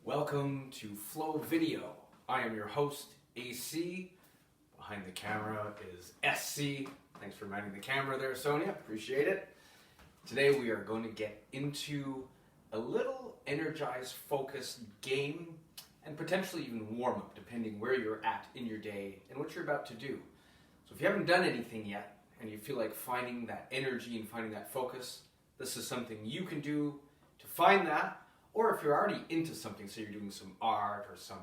Welcome to Flow Video. I am your host, AC. Behind the camera is SC. Thanks for minding the camera there, Sonia. Appreciate it. Today we are going to get into a little energized, focused game and potentially even warm-up, depending where you're at in your day and what you're about to do. So if you haven't done anything yet and you feel like finding that energy and finding that focus, this is something you can do to find that. Or if you're already into something, so you're doing some art or some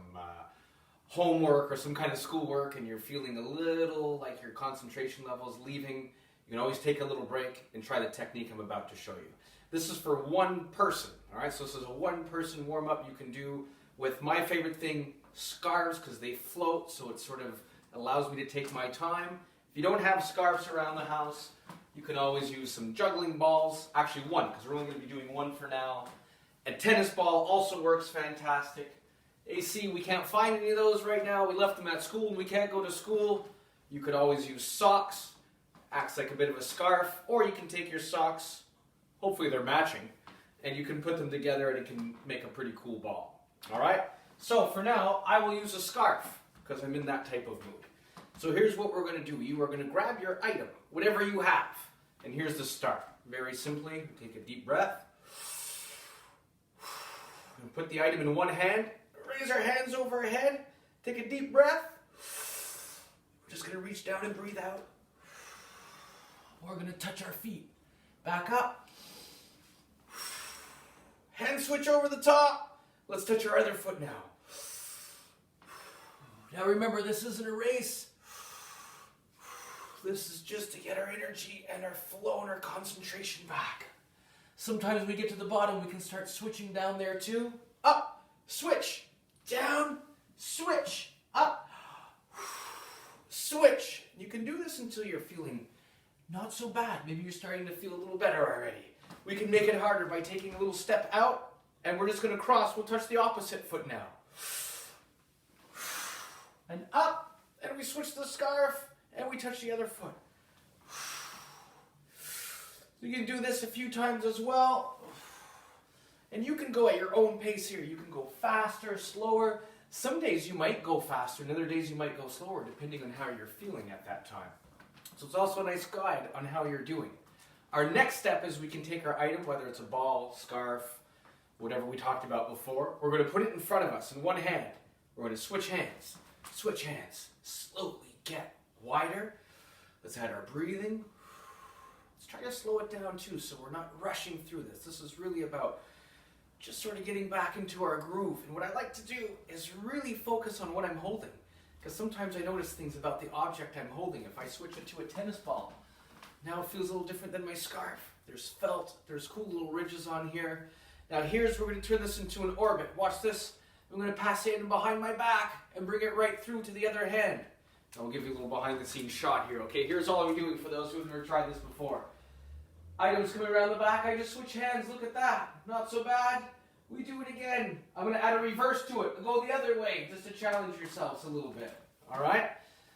homework or some kind of schoolwork and you're feeling a little like your concentration level is leaving, you can always take a little break and try the technique I'm about to show you. This is for one person, all right? So this is a one-person warm-up you can do with my favorite thing, scarves, because they float, so it sort of allows me to take my time. If you don't have scarves around the house, you can always use some juggling balls. Actually one, because we're only going to be doing one for now. A tennis ball also works fantastic. AC, we can't find any of those right now. We left them at school and we can't go to school. You could always use socks. Acts like a bit of a scarf. Or you can take your socks, hopefully they're matching, and you can put them together and it can make a pretty cool ball. Alright? So for now, I will use a scarf because I'm in that type of mood. So here's what we're going to do. You are going to grab your item, whatever you have. And here's the start. Very simply, take a deep breath. And put the item in one hand, raise our hands over our head, take a deep breath. We're just going to reach down and breathe out. We're going to touch our feet. Back up. Hand switch over the top. Let's touch our other foot now. Now remember, this isn't a race. This is just to get our energy and our flow and our concentration back. Sometimes we get to the bottom, we can start switching down there too. Up, switch, down, switch, up, switch. You can do this until you're feeling not so bad. Maybe you're starting to feel a little better already. We can make it harder by taking a little step out, and we're just going to cross. We'll touch the opposite foot now. And up, and we switch the scarf, and we touch the other foot. You can do this a few times as well. And you can go at your own pace here. You can go faster, slower. Some days you might go faster, and other days you might go slower, depending on how you're feeling at that time. So it's also a nice guide on how you're doing. Our next step is we can take our item, whether it's a ball, scarf, whatever we talked about before. We're going to put it in front of us in one hand. We're going to switch hands. Switch hands. Slowly get wider. Let's add our breathing. Let's try to slow it down too so we're not rushing through this. This is really about just sort of getting back into our groove. And what I like to do is really focus on what I'm holding. Because sometimes I notice things about the object I'm holding. If I switch it to a tennis ball, now it feels a little different than my scarf. There's felt, there's cool little ridges on here. Now we're going to turn this into an orbit. Watch this. I'm going to pass it in behind my back and bring it right through to the other hand. I'll give you a little behind the scenes shot here, okay? Here's all I'm doing for those who've never tried this before. Items coming around the back, I just switch hands, look at that. Not so bad. We do it again. I'm going to add a reverse to it and go the other way, just to challenge yourselves a little bit. Alright?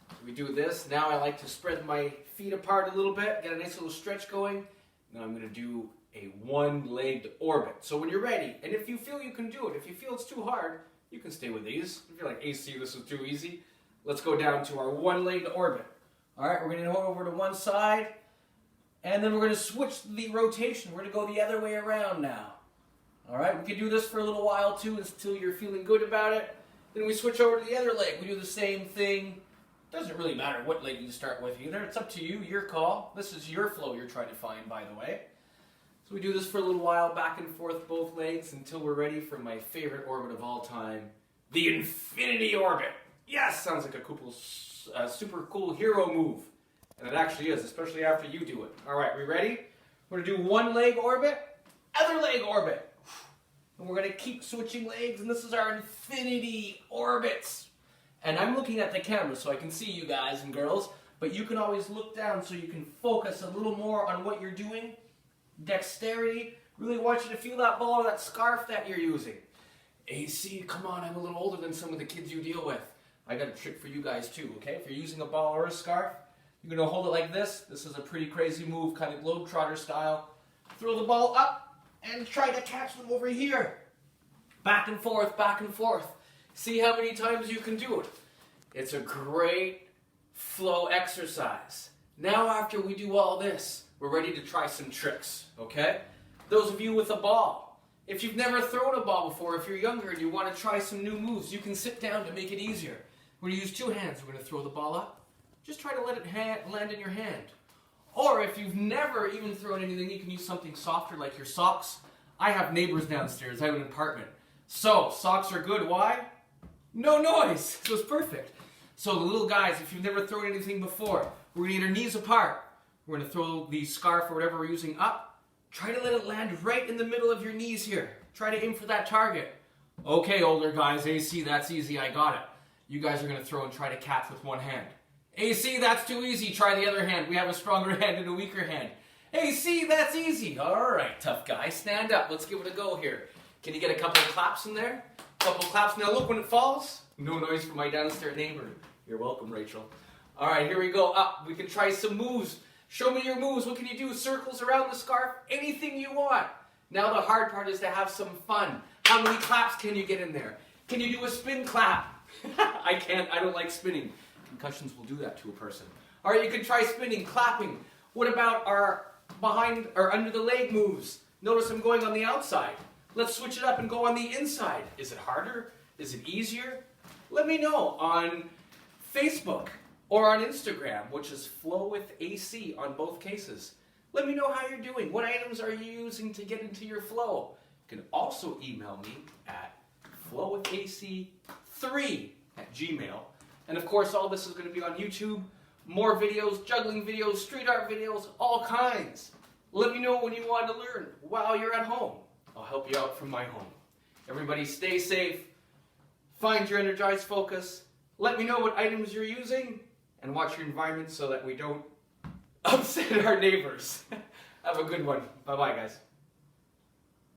So we do this. Now I like to spread my feet apart a little bit, get a nice little stretch going. Now I'm going to do a one-legged orbit. So when you're ready, and if you feel you can do it, if you feel it's too hard, you can stay with these. If you're like, AC, this is too easy, let's go down to our one-legged orbit. Alright, we're going to go over to one side, and then we're going to switch the rotation. We're going to go the other way around now. Alright, we can do this for a little while too until you're feeling good about it. Then we switch over to the other leg. We do the same thing. Doesn't really matter what leg you start with either. It's up to you, your call. This is your flow you're trying to find, by the way. So we do this for a little while, back and forth, both legs, until we're ready for my favorite orbit of all time, the infinity orbit. Yes, sounds like a super cool hero move. And it actually is, especially after you do it. All right, we ready? We're going to do one leg orbit, other leg orbit. And we're going to keep switching legs, and this is our infinity orbits. And I'm looking at the camera so I can see you guys and girls, but you can always look down so you can focus a little more on what you're doing. Dexterity. Really want you to feel that ball or that scarf that you're using. AC, come on, I'm a little older than some of the kids you deal with. I got a trick for you guys too, okay? If you're using a ball or a scarf, you're going to hold it like this. This is a pretty crazy move, kind of globetrotter style. Throw the ball up and try to catch them over here. Back and forth, back and forth. See how many times you can do it. It's a great flow exercise. Now after we do all this, we're ready to try some tricks, okay? Those of you with a ball, if you've never thrown a ball before, if you're younger and you want to try some new moves, you can sit down to make it easier. We're going to use two hands. We're going to throw the ball up. Just try to let it land in your hand. Or if you've never even thrown anything, you can use something softer like your socks. I have neighbors downstairs. I have an apartment. So, socks are good. Why? No noise. So it's perfect. So the little guys, if you've never thrown anything before, we're going to get our knees apart. We're going to throw the scarf or whatever we're using up. Try to let it land right in the middle of your knees here. Try to aim for that target. Okay, older guys, AC, that's easy. I got it. You guys are going to throw and try to catch with one hand. AC, that's too easy. Try the other hand. We have a stronger hand and a weaker hand. AC, that's easy. All right, tough guy. Stand up. Let's give it a go here. Can you get a couple of claps in there? A couple of claps. Now look when it falls. No noise from my downstairs neighbor. You're welcome, Rachel. All right, here we go. Up. We can try some moves. Show me your moves. What can you do? Circles around the scarf. Anything you want. Now the hard part is to have some fun. How many claps can you get in there? Can you do a spin clap? I can't. I don't like spinning. Concussions will do that to a person. All right, you can try spinning, clapping. What about our behind or under the leg moves? Notice I'm going on the outside. Let's switch it up and go on the inside. Is it harder? Is it easier? Let me know on Facebook or on Instagram, which is Flow with AC on both cases. Let me know how you're doing. What items are you using to get into your flow? You can also email me at flowwithac3@gmail.com. And of course, all this is going to be on YouTube. More videos, juggling videos, street art videos, all kinds. Let me know when you want to learn while you're at home. I'll help you out from my home. Everybody stay safe. Find your energized focus. Let me know what items you're using. And watch your environment so that we don't upset our neighbors. Have a good one. Bye-bye, guys.